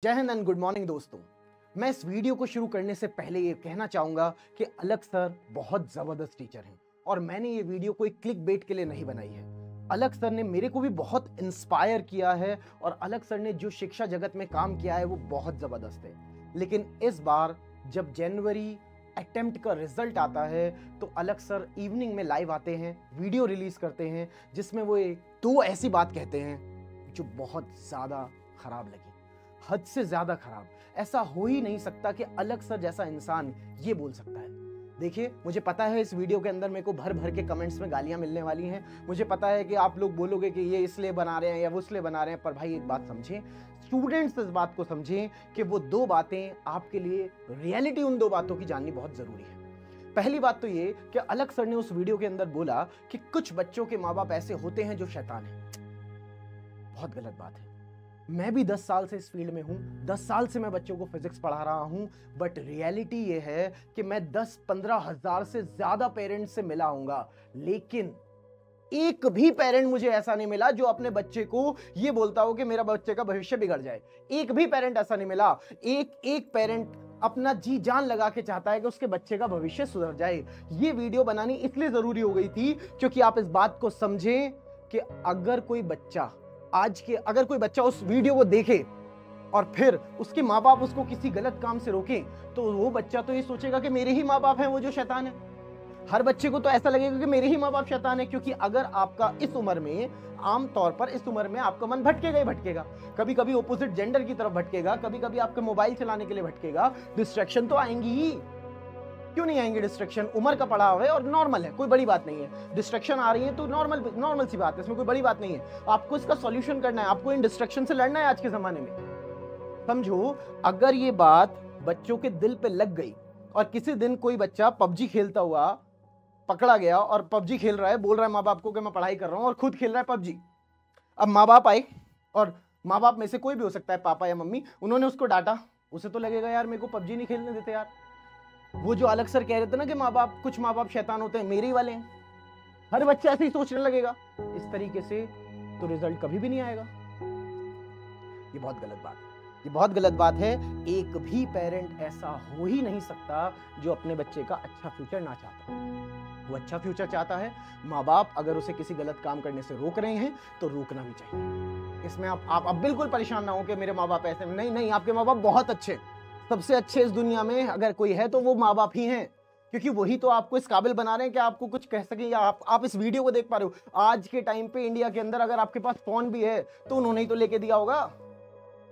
जय Hind and good morning दोस्तों। मैं इस वीडियो को शुरू करने से पहले ये कहना चाहूंगा कि अलग सर बहुत जबरदस्त टीचर हैं और मैंने ये वीडियो कोई क्लिक बेट के लिए नहीं बनाई है। अलग सर ने मेरे को भी बहुत इंस्पायर किया है और अलग सर ने जो शिक्षा जगत में काम किया है वो बहुत जबरदस्त है। लेकिन इस बार जब जनवरी अटेम्प्ट का रिजल्ट आता है तो अलग सर इवनिंग में लाइव आते हैं, वीडियो रिलीज करते हैं जिसमें वो दो ऐसी बात कहते हैं जो बहुत ज्यादा खराब लगी, हद से ज्यादा खराब। ऐसा हो ही नहीं सकता कि अलग सर जैसा इंसान ये बोल सकता है। देखिए, मुझे पता है इस वीडियो के अंदर मेरे को भर भर के कमेंट्स में गालियां मिलने वाली हैं। मुझे पता है कि आप लोग बोलोगे कि ये इसलिए बना रहे हैं या वो इसलिए बना रहे हैं, पर भाई एक बात समझें, स्टूडेंट्स इस बात को समझें कि वो दो बातें आपके लिए रियलिटी उन दो बातों की जाननी बहुत जरूरी है। पहली बात तो ये कि अलग सर ने उस वीडियो के अंदर बोला कि कुछ बच्चों के माँ बाप ऐसे होते हैं जो शैतान हैं। बहुत गलत बात है। मैं भी 10 साल से इस फील्ड में हूं, 10 साल से मैं बच्चों को फिजिक्स पढ़ा रहा हूं, बट रियलिटी ये है कि मैं 10-15 हजार से ज्यादा पेरेंट्स से मिला हूंगा, लेकिन एक भी पेरेंट मुझे ऐसा नहीं मिला जो अपने बच्चे को ये बोलता हो कि मेरा बच्चे का भविष्य बिगड़ जाए। एक भी पेरेंट ऐसा नहीं मिला। एक पेरेंट अपना जी जान लगा के चाहता है कि उसके बच्चे का भविष्य सुधर जाए। ये वीडियो बनानी इसलिए जरूरी हो गई थी क्योंकि आप इस बात को समझें कि अगर कोई बच्चा उस वीडियो को देखे और फिर उसके माँ बाप उसको किसी गलत काम से रोकें तो वो बच्चा तो ये सोचेगा कि मेरे ही माँ बाप हैं वो जो शैतान है। हर बच्चे को तो ऐसा लगेगा कि मेरे ही माँ बाप शैतान है, क्योंकि अगर आपका इस उम्र में, आमतौर पर इस उम्र में आपका मन भटकेगा ही भटकेगा। कभी कभी ऑपोजिट जेंडर की तरफ भटकेगा, कभी कभी आपके मोबाइल चलाने के लिए भटकेगा। डिस्ट्रैक्शन तो आएंगी ही, क्यों नहीं आएंगे डिस्ट्रैक्शन? उम्र का पड़ाव है और नॉर्मल है, कोई बड़ी बात नहीं है। डिस्ट्रैक्शन आ रही है तो नॉर्मल सी बात है, इसमें कोई बड़ी बात नहीं है। आपको इसका सॉल्यूशन करना है, आपको इन डिस्ट्रैक्शन से लड़ना है आज के जमाने में। समझो, अगर ये बात बच्चों के दिल पे लग गई और किसी दिन कोई बच्चा पबजी खेलता हुआ पकड़ा गया और पबजी खेल रहा है, बोल रहा है माँ बाप को कि मैं पढ़ाई कर रहा हूं और खुद खेल रहा है पबजी। अब माँ बाप आए और माँ बाप में से कोई भी हो सकता है, पापा या मम्मी, उन्होंने उसको डांटा, उसे तो लगेगा यार मेरे को पबजी नहीं खेलने देते यार। वो जो अलग सर कह रहे थे ना कि कुछ माँ बाप शैतान होते हैं, मेरे ही वाले हैं। हर बच्चा ऐसे ही सोचने लगेगा। इस तरीके से तो रिजल्ट कभी भी नहीं आएगा। ये बहुत गलत बात है, ये बहुत गलत बात है। एक भी पेरेंट ऐसा हो ही नहीं सकता जो अपने बच्चे का अच्छा फ्यूचर ना चाहता। वो अच्छा फ्यूचर चाहता है। माँ बाप अगर उसे किसी गलत काम करने से रोक रहे हैं तो रोकना भी चाहिए। इसमें आप बिल्कुल परेशान ना हो कि मेरे माँ बाप ऐसे, नहीं, आपके माँ बाप बहुत अच्छे, सबसे अच्छे इस दुनिया में अगर कोई है तो वो माँ बाप ही हैं, क्योंकि वही तो आपको इस काबिल बना रहे हैं कि आपको कुछ कह सकें या आप इस वीडियो को देख पा रहे हो। आज के टाइम पे इंडिया के अंदर अगर आपके पास फोन भी है तो उन्होंने ही तो लेके दिया होगा।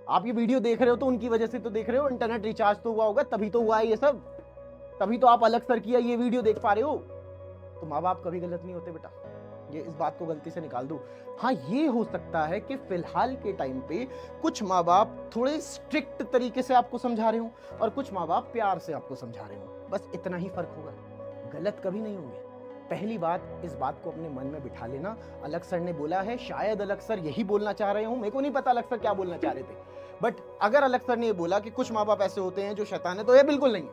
आप ये वीडियो देख रहे हो तो उनकी वजह से तो देख रहे हो, इंटरनेट रिचार्ज तो हुआ होगा, तभी तो हुआ है ये सब, तभी तो आप अलग सर किया ये वीडियो देख पा रहे हो। तो माँ बाप कभी गलत नहीं होते बेटा, ये इस बात को गलती से निकाल दो। हाँ, ये हो सकता है कि फिलहाल के टाइम पे कुछ माँ बाप थोड़े स्ट्रिक्ट तरीके से आपको समझा रहे हो और कुछ माँ बाप प्यार से आपको समझा रहे हो, बस इतना ही फर्क होगा। गलत कभी नहीं होंगे। पहली बात, इस बात को अपने मन में बिठा लेना। अलग सर ने बोला है, शायद अलग सर यही बोलना चाह रहे हो, मेरे को नहीं पता अलग सर क्या बोलना चाह रहे थे, बट अगर अलग सर ने ये बोला कि कुछ माँ बाप ऐसे होते हैं जो शैतान है, तो ये बिल्कुल नहीं,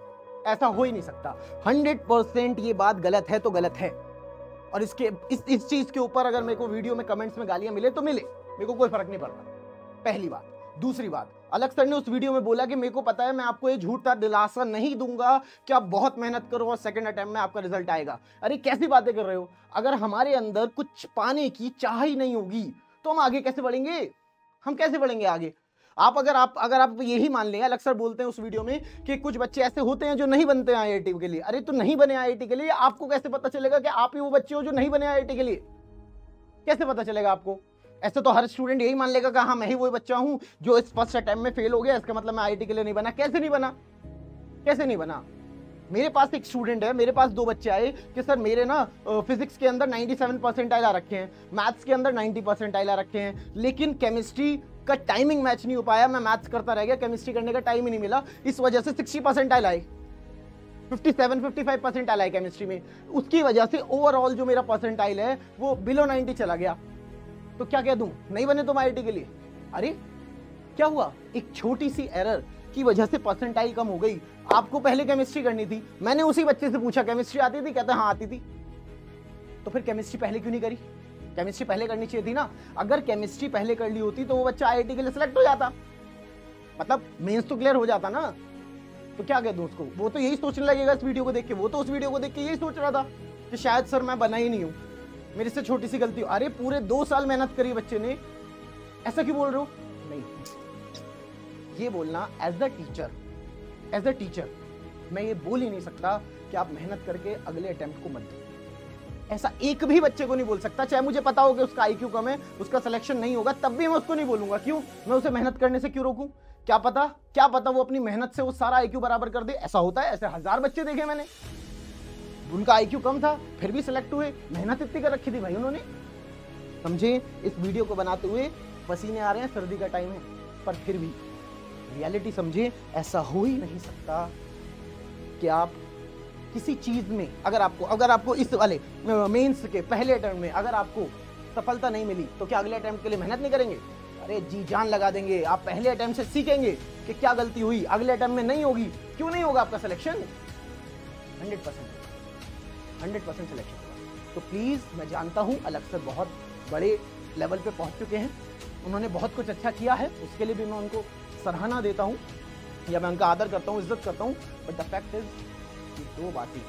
ऐसा हो ही नहीं सकता। 100% ये बात गलत है तो गलत है। और इस चीज के ऊपर अगर मेरे को वीडियो में कमेंट्स में गालियां मिले तो मिले, मेरे को कोई फर्क नहीं पड़ता। पहली बात। दूसरी बात, अलग सर ने उस वीडियो में बोला कि मेरे को पता है, मैं आपको ये झूठा दिलासा नहीं दूंगा कि आप बहुत मेहनत करो और सेकंड अटेम्प्ट में आपका रिजल्ट आएगा। अरे कैसी बातें कर रहे हो? अगर हमारे अंदर कुछ पाने की चाह ही नहीं होगी तो हम आगे कैसे बढ़ेंगे? हम कैसे बढ़ेंगे आगे? अगर आप यही मान लें, अलग सर बोलते हैं उस वीडियो में कि कुछ बच्चे ऐसे होते हैं जो नहीं बनते हैं आईआईटी के लिए। अरे तो नहीं बने आईआईटी के लिए, आपको कैसे पता चलेगा कि आप ही वो बच्चे हो जो नहीं बने आईआईटी के लिए? कैसे पता चलेगा आपको? ऐसे तो हर स्टूडेंट यही मान लेगा कि हाँ, मैं ही वही बच्चा हूं जो इस फर्स्ट अटेम्प्ट में फेल हो गया, इसका मतलब मैं आईआईटी के लिए नहीं बना। कैसे नहीं बना? कैसे नहीं बना? मेरे पास एक स्टूडेंट है, मेरे पास दो बच्चे आए कि सर मेरे ना फिजिक्स के अंदर 97 परसेंटाइल आ रखे हैं, मैथ्स के अंदर 90 परसेंटाइल आ रखे हैं, लेकिन केमिस्ट्री का टाइमिंग मैच नहीं हो पाया, मैं मैथ्स करता रह गया, केमिस्ट्री करने का टाइम ही नहीं मिला, इस वजह से 60 परसेंटाइल आए, 57-55 परसेंटाइल आए केमिस्ट्री में। उसकी वजह से ओवरऑल जो मेरा परसेंटाइल है वो बिलो 90 चला गया। तो क्या कह दूं, नहीं बने तुम आईआईटी के लिए? अरे क्या हुआ? एक छोटी सी एरर की वजह से परसेंटाइल कम हो गई। आपको पहले केमिस्ट्री करनी थी, मैंने उसी बच्चे से पूछा केमिस्ट्री आती थी, कहता हाँ आती थी। तो फिर केमिस्ट्री पहले क्यों नहीं करी? केमिस्ट्री पहले करनी चाहिए थी ना। अगर केमिस्ट्री पहले कर ली होती तो वो बच्चा आईआईटी के लिए सिलेक्ट हो जाता। मतलब मेंस तो क्लियर हो जाता ना, तो क्या कह दूं उसको, वो तो यही सोचने लगेगा इस वीडियो को देख के, वो तो उस वीडियो को देख के यही सोच रहा था कि शायद सर मैं बना ही नहीं हूं, मेरे से छोटी सी गलती हो। अरे पूरे 2 साल मेहनत करी बच्चे ने, ऐसा क्यों बोल रहे हो? नहीं, ये बोलना एज अ टीचर मैं ये बोल ही नहीं सकता कि आप मेहनत करके अगले अटेम्प्ट को मत दो। ऐसा एक भी बच्चे को नहीं बोल सकता, चाहे मुझे पता हो कि उसका आईक्यू कम है, उसका सिलेक्शन नहीं होगा, तब भी मैं उसको नहीं बोलूंगा। क्यों? मैं उसे मेहनत करने से क्यों रोकूं? क्या पता वो अपनी मेहनत से वो सारा आईक्यू बराबर कर दे। ऐसा होता है, ऐसे 1000 बच्चे देखे मैंने, उनका आईक्यू कम था फिर भी सिलेक्ट हुए, मेहनत इतनी कर रखी थी भाई उन्होंने। समझे? इस वीडियो को बनाते हुए पसीने आ रहे हैं, सर्दी का टाइम है, पर फिर भी रियलिटी समझे, ऐसा हो ही नहीं सकता कि आप किसी चीज में अगर आपको इस वाले मेंस के पहले अटेम्प्ट में अगर आपको सफलता नहीं मिली तो क्या अगले अटेम्प्ट के लिए मेहनत नहीं करेंगे? अरे जी जान लगा देंगे। आप पहले अटेम्प्ट से सीखेंगे कि क्या गलती हुई, अगले अटेम्प्ट में नहीं होगी। क्यों नहीं होगा आपका सिलेक्शन? 100% सिलेक्शन होगा। तो प्लीज, मैं जानता हूं अलग सर बहुत बड़े लेवल पे पहुंच चुके हैं, उन्होंने बहुत कुछ अच्छा किया है, उसके लिए भी मैं उनको सराहना देता हूं या मैं उनका आदर करता हूं, इज्जत करता हूं। बट द फैक्ट इज कि 2 बातें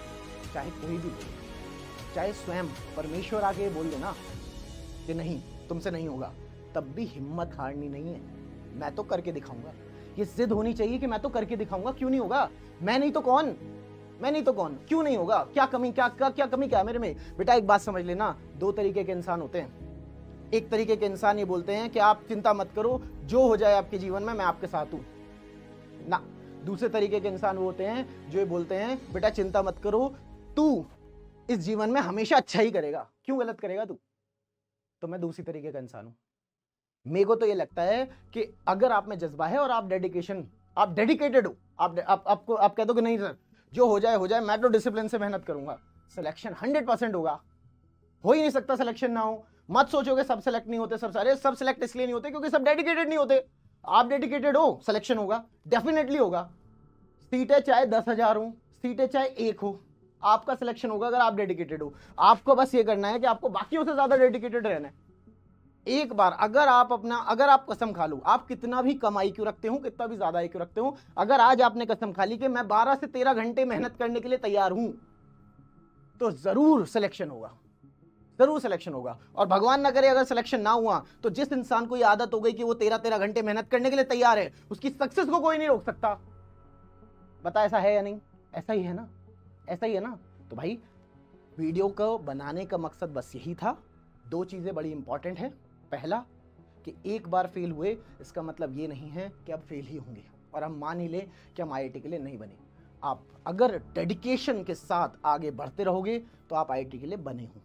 चाहे कोई भी बोले, चाहे स्वयं परमेश्वर आके बोल दे ना कि नहीं तुमसे नहीं होगा, तब भी हिम्मत हारनी नहीं है। मैं तो करके दिखाऊंगा, ये जिद होनी चाहिए कि मैं तो करके दिखाऊंगा। क्यों नहीं होगा? मैं नहीं तो कौन? क्यों नहीं होगा? क्या कमी क्या है मेरे में? बेटा एक बात समझ लेना, 2 तरीके के इंसान होते हैं। एक तरीके के इंसान ये बोलते हैं कि आप चिंता मत करो, जो हो जाए आपके जीवन में मैं आपके साथ हूं ना। दूसरे तरीके के इंसान वो होते हैं जो ये बोलते हैं बेटा चिंता मत करो, तू इस जीवन में हमेशा अच्छा ही करेगा, क्यों गलत करेगा तू? तो मैं दूसरी तरीके का इंसान हूं। मेरे को तो ये लगता है कि अगर आप में जज्बा है और आप डेडिकेटेड हो, आप कह दो कि नहीं सर जो हो जाए, मैं तो डिसिप्लिन से मेहनत करूंगा, सिलेक्शन 100% होगा। हो ही नहीं सकता सिलेक्शन ना हो। मत सोचोगे सब सिलेक्ट नहीं होते, सब सिलेक्ट इसलिए नहीं होते क्योंकि सब डेडिकेटेड नहीं होते। आप डेडिकेटेड हो, सिलेक्शन होगा, डेफिनेटली होगा। सीटें चाहे 10,000 हो, सीटें चाहे 1 हो, आपका सिलेक्शन होगा अगर आप डेडिकेटेड हो। आपको बस ये करना है कि आपको बाकियों से ज्यादा डेडिकेटेड रहना है। एक बार अगर आप कसम खा लो, आप कितना भी कम IQ रखते हो, कितना भी ज्यादा IQ रखते हो, अगर आज आपने कसम खा ली कि मैं 12 से 13 घंटे मेहनत करने के लिए तैयार हूं, तो जरूर सिलेक्शन होगा। और भगवान ना करे अगर सिलेक्शन ना हुआ तो जिस इंसान को ये आदत हो गई कि वो 13 घंटे मेहनत करने के लिए तैयार है, उसकी सक्सेस को कोई नहीं रोक सकता। बता ऐसा है या नहीं? ऐसा ही है ना। तो भाई वीडियो को बनाने का मकसद बस यही था। 2 चीजें बड़ी इंपॉर्टेंट है। पहला कि एक बार फेल हुए इसका मतलब ये नहीं है कि अब फेल ही होंगे और हम मान ही लें कि हम IIT के लिए नहीं बने। आप अगर डेडिकेशन के साथ आगे बढ़ते रहोगे तो आप IIT के लिए बने हो।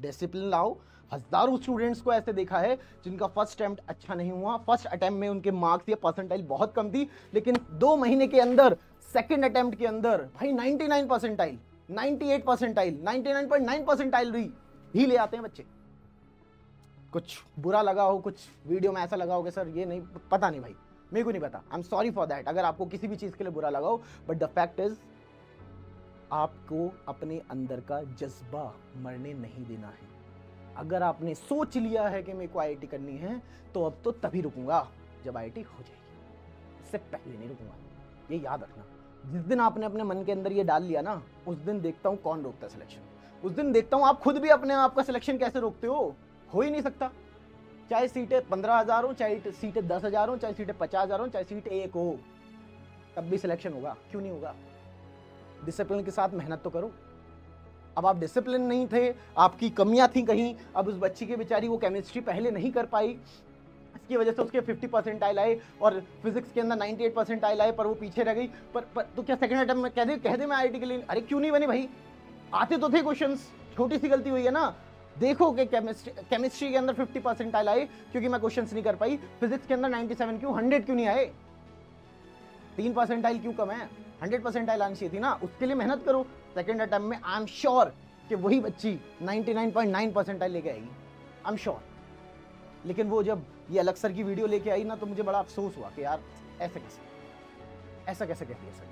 डिसिप्लिन लाओ। हजारों स्टूडेंट्स को ऐसे देखा है जिनका फर्स्ट अटेम्प्ट अच्छा नहीं हुआ, फर्स्ट अटेम्प्ट में उनके मार्क्स या परसेंटाइल बहुत कम थी, लेकिन 2 महीने के अंदर सेकंड अटेम्प्ट के अंदर भाई 99 परसेंटाइल, 98 परसेंटाइल, 99.9 परसेंटाइल ही ले आते हैं बच्चे। कुछ बुरा लगा हो, कुछ वीडियो में ऐसा लगा हो कि सर ये नहीं, पता नहीं भाई, मेरे को नहीं पता, आई एम सॉरी फॉर दैट अगर आपको किसी भी चीज के लिए बुरा लगा हो। बट द फैक्ट इज आपको अपने अंदर का जज्बा मरने नहीं देना है। अगर आपने सोच लिया है कि मेरे को IIT करनी है तो अब तो तभी रुकूंगा जब IIT हो जाएगी, इससे पहले नहीं रुकूंगा। ये याद रखना, जिस दिन आपने अपने मन के अंदर ये डाल लिया ना, उस दिन देखता हूं कौन रोकता है सिलेक्शन। उस दिन देखता हूं आप खुद भी अपने आप का सिलेक्शन कैसे रोकते हो ही नहीं सकता। चाहे सीटें 15,000 हो, चाहे सीटें 10,000 हो, चाहे सीटें 50,000 हो, चाहे सीटें 1 हो, तब भी सिलेक्शन होगा। क्यों नहीं होगा? डिसिप्लिन के साथ मेहनत तो करो। अब आप डिसिप्लिन नहीं थे, आपकी कमियां थी कहीं। अब उस बच्ची की बेचारी वो केमिस्ट्री पहले नहीं कर पाई, इसकी वजह से उसके 50 परसेंटाइल आए और फिजिक्स के अंदर 98 परसेंटाइल आए, पर वो पीछे रह गई। पर तो क्या सेकंड अटेम्प्ट में कह दे मैं IIT के लिए? अरे क्यों नहीं बनी भाई? आते तो थे क्वेश्चंस, छोटी सी गलती हुई है ना। देखो कि केमिस्ट्री के अंदर 50 परसेंटाइल आए क्योंकि मैं क्वेश्चंस नहीं कर पाई। फिजिक्स के अंदर 97 क्यों, 100 क्यों नहीं आए? 3 परसेंटाइल क्यों कम है? 100 परसेंटाइल आनी चाहिए थी ना। उसके लिए मेहनत करो। सेकंड अटेम्प्ट में आई एम श्योर कि वही बच्ची 99.9 परसेंटाइल लेके आएगी, आई एम श्योर। लेकिन वो जब ये अलग सर की वीडियो लेके आई ना, तो मुझे बड़ा अफसोस हुआ कि यार ऐसा कैसे कह दिया सर।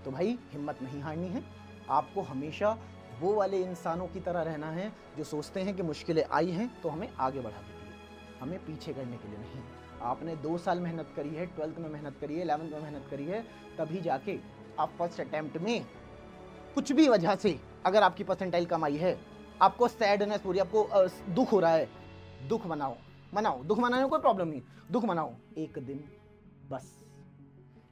तो भाई हिम्मत नहीं हारनी है। आपको हमेशा वो वाले इंसानों की तरह रहना है जो सोचते हैं कि मुश्किलें आई हैं तो हमें आगे बढ़ाने के लिए, हमें पीछे करने के लिए नहीं। आपने 2 साल मेहनत करी है, 12th में मेहनत करी है, 11th में मेहनत करी है, तभी जाके आप फर्स्ट अटेम्प्ट में कुछ भी वजह से अगर आपकी परसेंटाइल कम आई है, आपको सैडनेस हो रही है, आपको दुख हो रहा है, दुख मनाओ, दुख मनाने में कोई प्रॉब्लम नहीं, दुख मनाओ। एक दिन, बस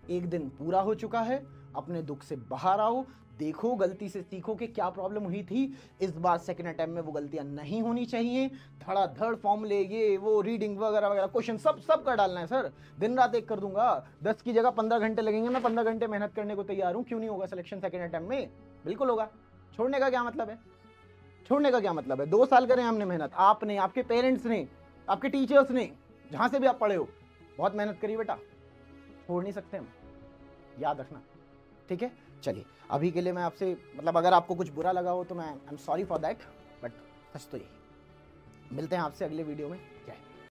एक दिन पूरा हो चुका है, अपने दुख से बाहर आओ, देखो, गलती से सीखो कि क्या प्रॉब्लम हुई थी, इस बार सेकंड अटेम्प्ट में वो गलतियां नहीं होनी चाहिए। धड़ाधड़ फॉर्मूले, ये वो रीडिंग वगैरह वगैरह, क्वेश्चन सब कर डालना है सर। दिन रात एक कर दूंगा, 10 की जगह 15 घंटे लगेंगे, मैं 15 घंटे मेहनत करने को तैयार हूं। क्यों नहीं होगा सिलेक्शन सेकंड अटेम्प्ट में? बिल्कुल होगा। छोड़ने का क्या मतलब है? छोड़ने का क्या मतलब है? 2 साल करें हमने मेहनत, आपने, आपके पेरेंट्स ने, आपके टीचर्स ने, जहां से भी आप पढ़े हो, बहुत मेहनत करी बेटा, छोड़ नहीं सकते हम, याद रखना, ठीक है? चलिए, अभी के लिए मैं आपसे, मतलब अगर आपको कुछ बुरा लगा हो तो मैं I am sorry for that, but सच तो यही। मिलते हैं आपसे अगले वीडियो में। जय